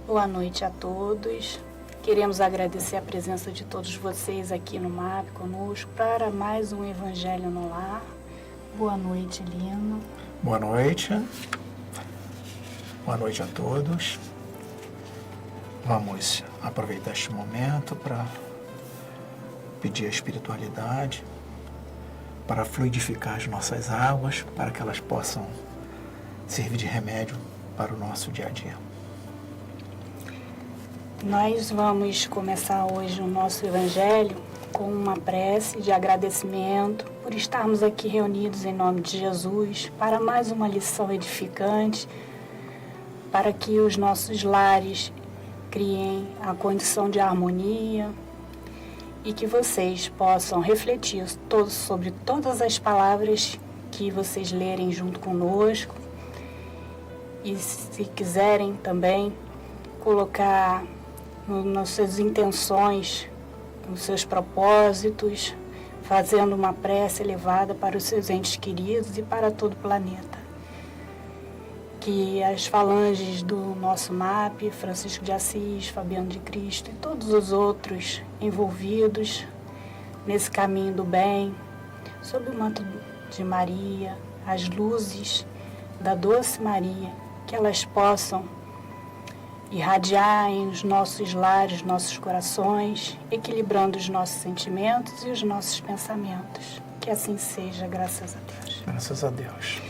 Boa noite a todos. Queremos agradecer a presença de todos vocês aqui no MAP conosco para mais um Evangelho no Lar. Boa noite, Lino. Boa noite. Boa noite a todos. Vamos aproveitar este momento para pedir a espiritualidade, para fluidificar as nossas águas, para que elas possam servir de remédio para o nosso dia a dia. Nós vamos começar hoje o nosso Evangelho com uma prece de agradecimento por estarmos aqui reunidos em nome de Jesus para mais uma lição edificante, para que os nossos lares criem a condição de harmonia e que vocês possam refletir sobre todas as palavras que vocês lerem junto conosco e, se quiserem também, colocar nas suas intenções, nos seus propósitos, fazendo uma prece elevada para os seus entes queridos e para todo o planeta. Que as falanges do nosso MAP, Francisco de Assis, Fabiano de Cristo e todos os outros envolvidos nesse caminho do bem, sob o manto de Maria, as luzes da doce Maria, que elas possam irradiar em os nossos lares, nossos corações, equilibrando os nossos sentimentos e os nossos pensamentos. Que assim seja, graças a Deus. Graças a Deus.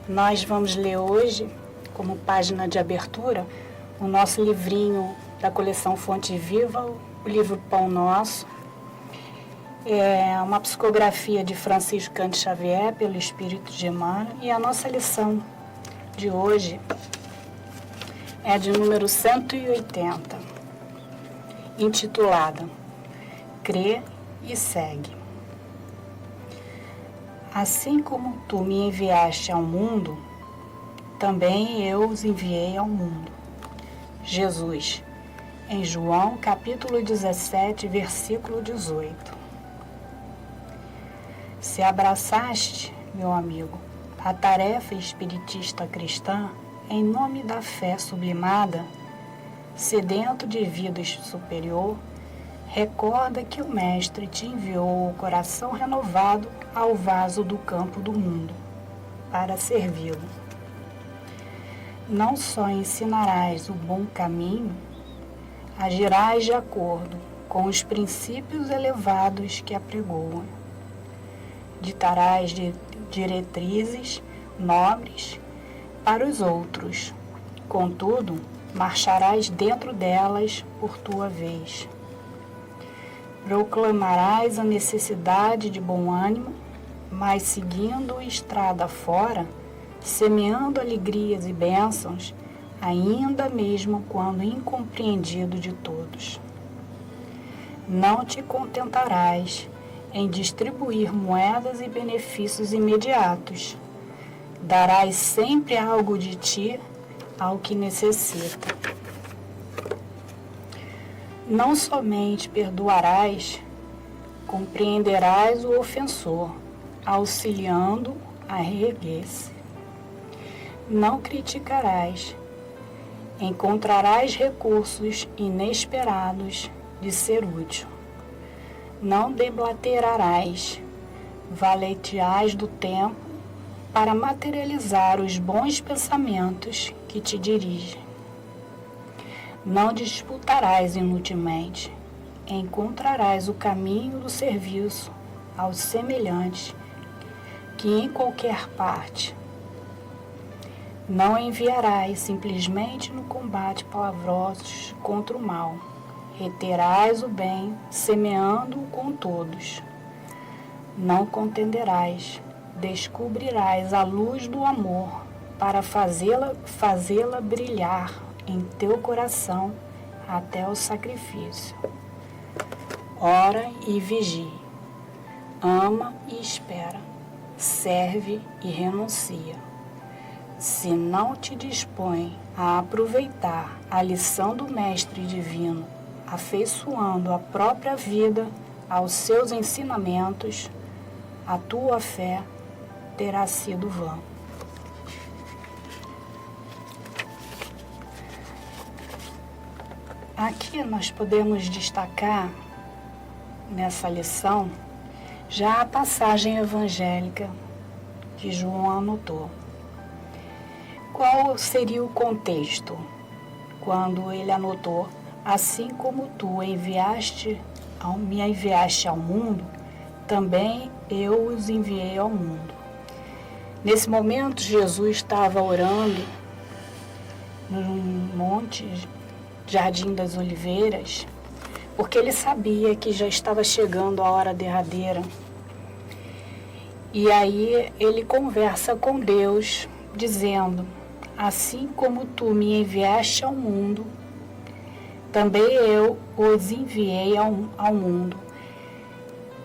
Nós vamos ler hoje, como página de abertura, o nosso livrinho da coleção Fonte Viva, o livro Pão Nosso. É uma psicografia de Francisco Cândido Xavier, pelo Espírito de Emmanuel, e a nossa lição de hoje é de número 180, intitulada Crê e Segue. Assim como tu me enviaste ao mundo, também eu os enviei ao mundo. Jesus, em João capítulo 17, versículo 18. Se abraçaste, meu amigo, a tarefa espiritista cristã, em nome da fé sublimada, sedento de vida superior, recorda que o Mestre te enviou o coração renovado ao vaso do campo do mundo, para servi-lo. Não só ensinarás o bom caminho, agirás de acordo com os princípios elevados que apregoam. Ditarás diretrizes nobres para os outros, contudo, marcharás dentro delas por tua vez. Proclamarás a necessidade de bom ânimo, mas seguindo estrada fora, semeando alegrias e bênçãos, ainda mesmo quando incompreendido de todos. Não te contentarás em distribuir moedas e benefícios imediatos. Darás sempre algo de ti ao que necessita. Não somente perdoarás, compreenderás o ofensor, auxiliando a reerguer-se. Não criticarás, encontrarás recursos inesperados de ser útil. Não deblaterarás, valetearás do tempo para materializar os bons pensamentos que te dirigem. Não disputarás inutilmente, encontrarás o caminho do serviço aos semelhantes que em qualquer parte. Não enviarás simplesmente no combate palavrosos contra o mal. Reterás o bem, semeando-o com todos. Não contenderás, descobrirás a luz do amor para fazê-la brilhar em teu coração até o sacrifício. Ora e vigie, ama e espera, serve e renuncia. Se não te dispõe a aproveitar a lição do Mestre Divino, afeiçoando a própria vida aos seus ensinamentos, a tua fé terá sido vã. aqui nós podemos destacar, nessa lição, já a passagem evangélica que João anotou. Qual seria o contexto quando ele anotou: assim como tu me enviaste ao mundo, também eu os enviei ao mundo. Nesse momento, Jesus estava orando num monte, Jardim das Oliveiras, porque ele sabia que já estava chegando a hora derradeira. E aí ele conversa com Deus, dizendo: assim como tu me enviaste ao mundo, também eu os enviei ao mundo.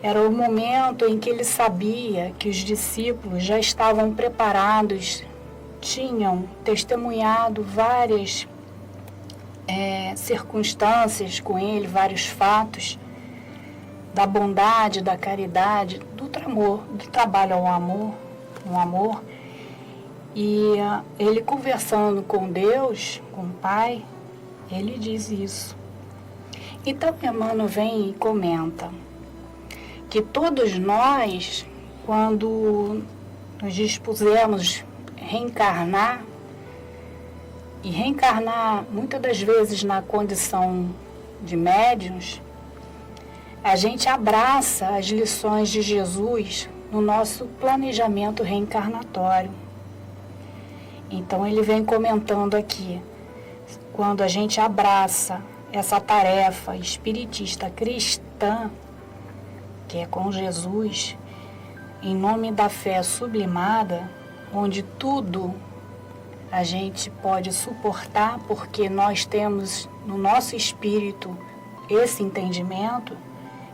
Era o momento em que ele sabia que os discípulos já estavam preparados, tinham testemunhado várias circunstâncias com ele, vários fatos da bondade, da caridade, do trabalho ao amor, no amor. E ele conversando com Deus, com o Pai, ele diz isso. Então, Emmanuel vem e comenta que todos nós, quando nos dispusemos a reencarnar, e reencarnar muitas das vezes na condição de médiuns, a gente abraça as lições de Jesus no nosso planejamento reencarnatório. Então ele vem comentando aqui, quando a gente abraça essa tarefa espiritista cristã, que é com Jesus, em nome da fé sublimada, onde tudo a gente pode suportar, porque nós temos no nosso espírito esse entendimento,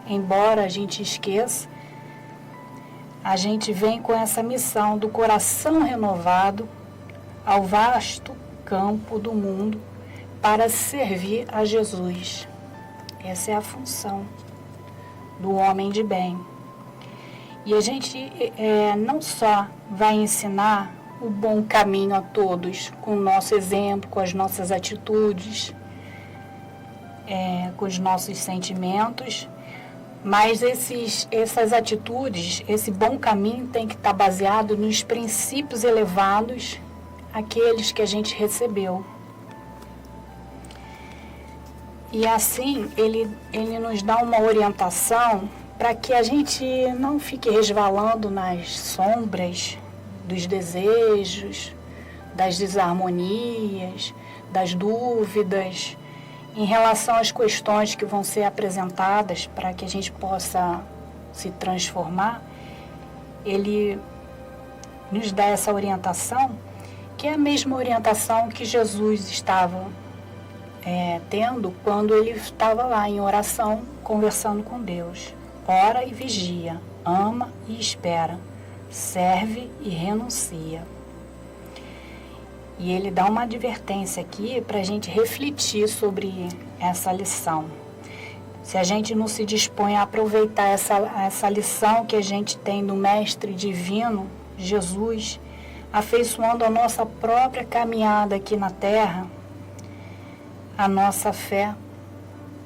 embora a gente esqueça, a gente vem com essa missão do coração renovado ao vasto campo do mundo para servir a Jesus. Essa é a função do homem de bem. E a gente não só vai ensinar o bom caminho a todos, com o nosso exemplo, com as nossas atitudes, com os nossos sentimentos, mas essas atitudes, esse bom caminho tem que estar baseado nos princípios elevados, aqueles que a gente recebeu. E assim, ele nos dá uma orientação para que a gente não fique resvalando nas sombras dos desejos, das desarmonias, das dúvidas, em relação às questões que vão ser apresentadas para que a gente possa se transformar. Ele nos dá essa orientação, que é a mesma orientação que Jesus estava tendo quando ele estava lá em oração, conversando com Deus. Ora e vigia, ama e espera, serve e renuncia. E ele dá uma advertência aqui para a gente refletir sobre essa lição. Se a gente não se dispõe a aproveitar essa lição que a gente tem do Mestre Divino, Jesus, afeiçoando a nossa própria caminhada aqui na Terra, a nossa fé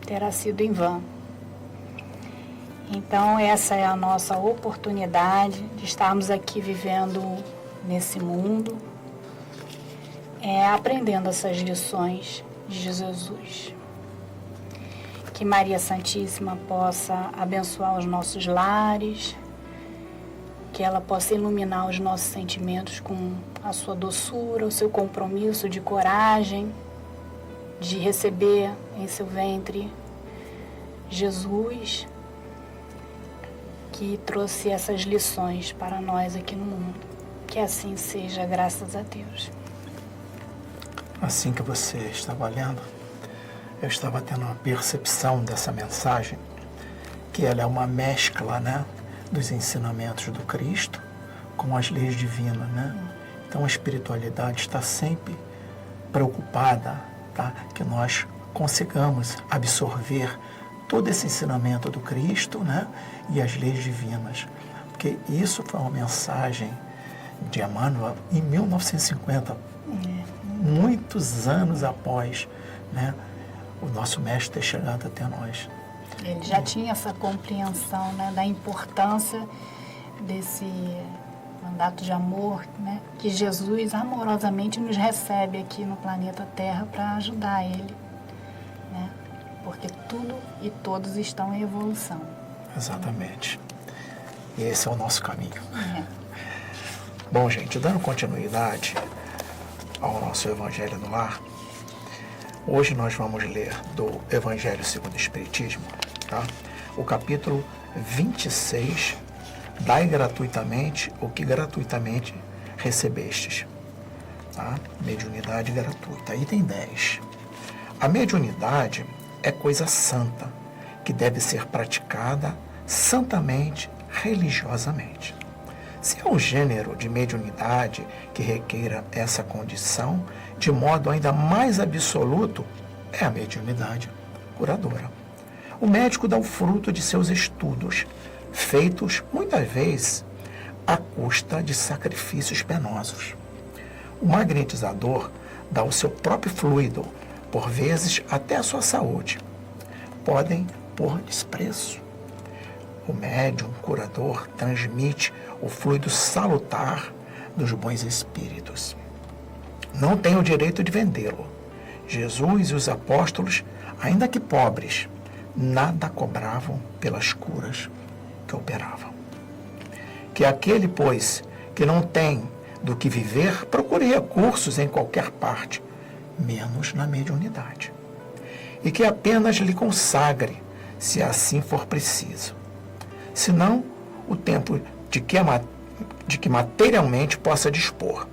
terá sido em vão. Então, essa é a nossa oportunidade de estarmos aqui vivendo nesse mundo, aprendendo essas lições de Jesus. Que Maria Santíssima possa abençoar os nossos lares, que ela possa iluminar os nossos sentimentos com a sua doçura, o seu compromisso de coragem, de receber em seu ventre Jesus, que trouxe essas lições para nós aqui no mundo. Que assim seja, graças a Deus. Assim que você estava lendo, eu estava tendo uma percepção dessa mensagem, que ela é uma mescla, né, dos ensinamentos do Cristo com as leis divinas, né? Então a espiritualidade está sempre preocupada, tá, que nós consigamos absorver todo esse ensinamento do Cristo, né, e as leis divinas. Porque isso foi uma mensagem de Emmanuel em 1950, muitos anos após, né, o nosso mestre ter chegado até nós. Ele já tinha essa compreensão, né, da importância desse mandato de amor, né, que Jesus amorosamente nos recebe aqui no planeta Terra para ajudar ele, né, porque tudo e todos estão em evolução. Exatamente. E esse é o nosso caminho. É. Bom, gente, dando continuidade ao nosso Evangelho no Lar, hoje nós vamos ler do Evangelho segundo o Espiritismo, tá? O capítulo 26, dai gratuitamente o que gratuitamente recebestes. Tá? Mediunidade gratuita. Item 10. A mediunidade é coisa santa, que deve ser praticada santamente, religiosamente. Se é um gênero de mediunidade que requeira essa condição, de modo ainda mais absoluto, é a mediunidade curadora. O médico dá o fruto de seus estudos, feitos, muitas vezes, à custa de sacrifícios penosos. O magnetizador dá o seu próprio fluido, por vezes até a sua saúde. Podem pôr despreço. O médium curador transmite o fluido salutar dos bons espíritos. Não tem o direito de vendê-lo. Jesus e os apóstolos, ainda que pobres, nada cobravam pelas curas que operavam. Que aquele, pois, que não tem do que viver, procure recursos em qualquer parte, menos na mediunidade. E que apenas lhe consagre, se assim for preciso. Senão, o tempo de que materialmente possa dispor.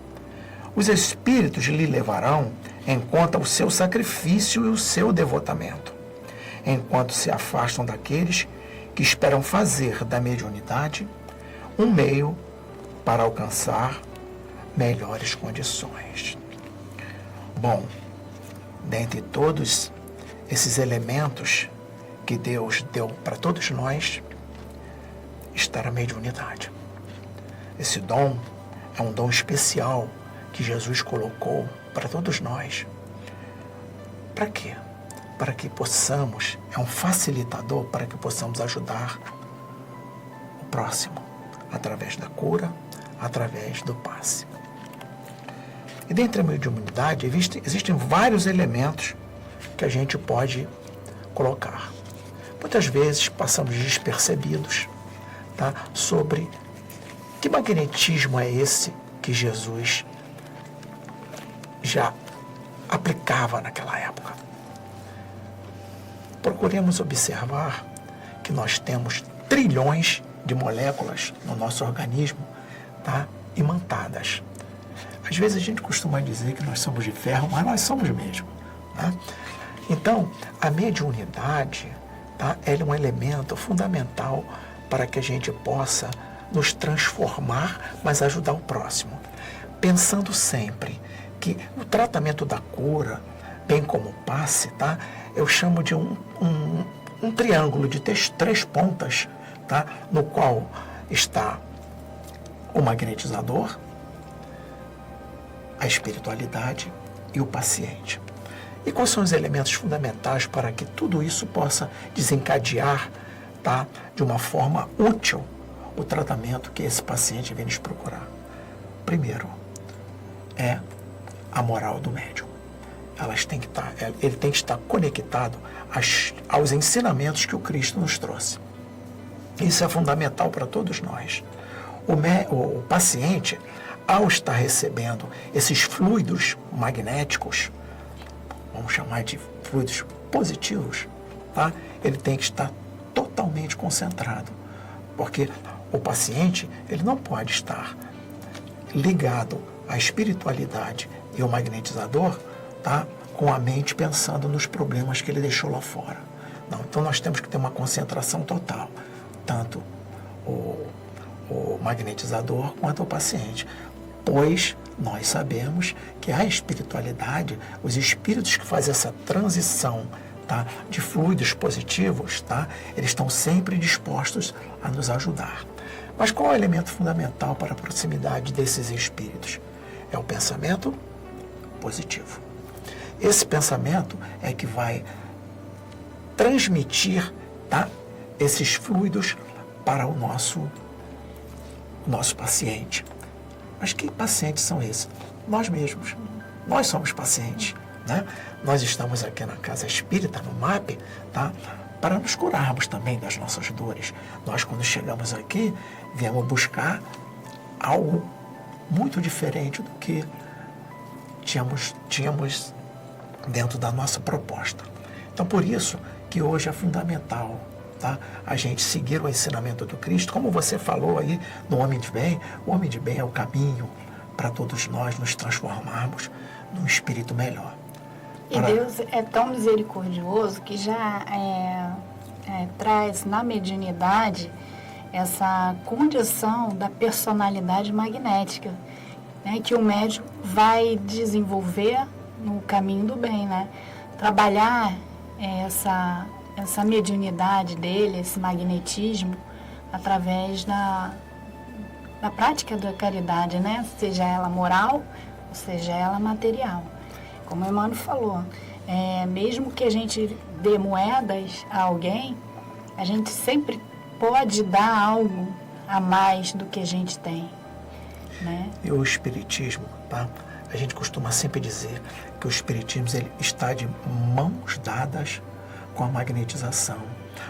Os espíritos lhe levarão em conta o seu sacrifício e o seu devotamento, enquanto se afastam daqueles que esperam fazer da mediunidade um meio para alcançar melhores condições. Bom, dentre todos esses elementos que Deus deu para todos nós, está a mediunidade. Esse dom é um dom especial que Jesus colocou para todos nós. Para quê? Para que possamos, é um facilitador para que possamos ajudar o próximo, através da cura, através do passe. E dentro da mediunidade existem vários elementos que a gente pode colocar. Muitas vezes passamos despercebidos, tá, sobre que magnetismo é esse que Jesus já aplicava naquela época. Procuremos observar que nós temos trilhões de moléculas no nosso organismo, tá, imantadas. Às vezes a gente costuma dizer que nós somos de ferro, mas nós somos mesmo. Tá? Então, a mediunidade, tá, ela é um elemento fundamental para que a gente possa nos transformar, mas ajudar o próximo. Pensando sempre que o tratamento da cura, bem como o passe, tá, eu chamo de um triângulo de três pontas, tá, no qual está o magnetizador, a espiritualidade e o paciente. E quais são os elementos fundamentais para que tudo isso possa desencadear, tá, de uma forma útil o tratamento que esse paciente vem nos procurar? Primeiro, é a moral do médium. Ele tem que estar conectado aos ensinamentos que o Cristo nos trouxe. Isso é fundamental para todos nós. O paciente, ao estar recebendo esses fluidos magnéticos, vamos chamar de fluidos positivos, tá? Ele tem que estar totalmente concentrado, porque o paciente, ele não pode estar ligado à espiritualidade e ao magnetizador, tá, com a mente pensando nos problemas que ele deixou lá fora. Não, então nós temos que ter uma concentração total, tanto o magnetizador quanto o paciente, pois nós sabemos que a espiritualidade, os espíritos que fazem essa transição, tá, de fluidos positivos, tá, eles estão sempre dispostos a nos ajudar. Mas qual é o elemento fundamental para a proximidade desses espíritos? É o pensamento positivo. Esse pensamento é que vai transmitir, tá, esses fluidos para o nosso paciente. Mas que pacientes são esses? Nós mesmos. Nós somos pacientes, né? Nós estamos aqui na Casa Espírita, no MAP, tá? Para nos curarmos também das nossas dores. Nós, quando chegamos aqui, viemos buscar algo muito diferente do que tínhamos dentro da nossa proposta. Então, por isso que hoje é fundamental, tá, a gente seguir o ensinamento do Cristo. Como você falou aí no Homem de Bem, o Homem de Bem é o caminho para todos nós nos transformarmos num espírito melhor. E Deus é tão misericordioso que já traz na mediunidade essa condição da personalidade magnética, né, que o médium vai desenvolver no caminho do bem, né? Trabalhar essa mediunidade dele, esse magnetismo, através da prática da caridade, né? Seja ela moral, ou seja ela material. Como o Emmanuel falou, mesmo que a gente dê moedas a alguém, a gente sempre pode dar algo a mais do que a gente tem, né? E o Espiritismo, tá? A gente costuma sempre dizer que o Espiritismo ele está de mãos dadas com a magnetização.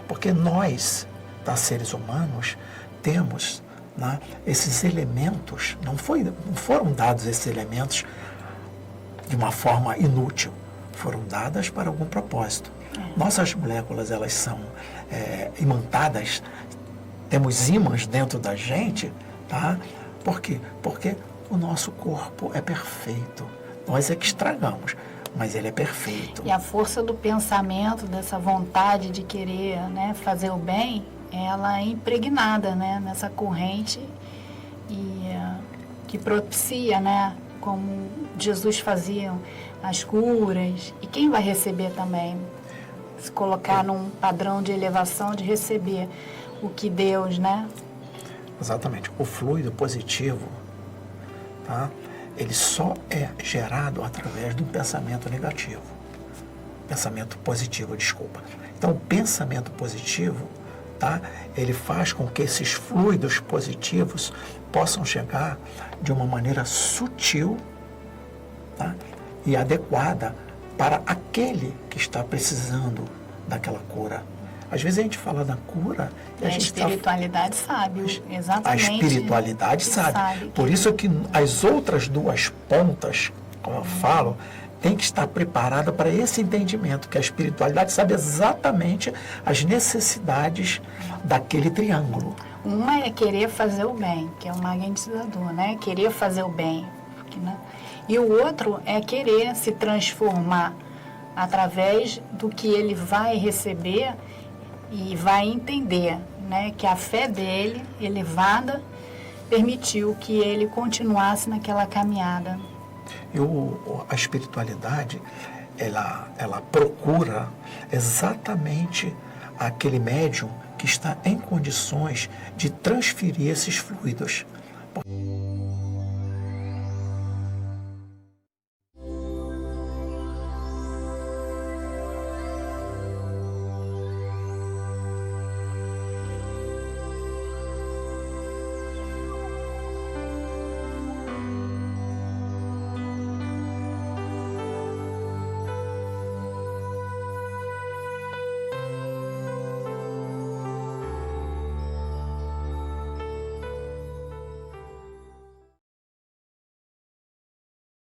Porque nós, tá, seres humanos, temos, né, esses elementos, não foram dados esses elementos de uma forma inútil, foram dadas para algum propósito. Nossas moléculas, elas são imantadas, temos ímãs dentro da gente, tá? Por quê? Porque o nosso corpo é perfeito. Nós é que estragamos, mas ele é perfeito. E a força do pensamento, dessa vontade de querer, né, fazer o bem, ela é impregnada, né, nessa corrente que propicia, né, como Jesus fazia as curas. E quem vai receber também? Se colocar num padrão de elevação, de receber o que Deus, né? Exatamente. O fluido positivo, tá? Ele só é gerado através de um pensamento negativo. Pensamento positivo, desculpa. Então, o pensamento positivo, tá? Ele faz com que esses fluidos positivos possam chegar de uma maneira sutil, tá, e adequada para aquele que está precisando daquela cura. Às vezes a gente fala da cura e a espiritualidade sabe, exatamente. A espiritualidade sabe. Por isso que as outras duas pontas, como eu falo, tem que estar preparada para esse entendimento, que a espiritualidade sabe exatamente as necessidades daquele triângulo. Uma é querer fazer o bem, que é o magnetizador, né? Querer fazer o bem, né? E o outro é querer se transformar através do que ele vai receber e vai entender, né, que a fé dele, elevada, permitiu que ele continuasse naquela caminhada. E a espiritualidade, ela procura exatamente aquele médium que está em condições de transferir esses fluidos.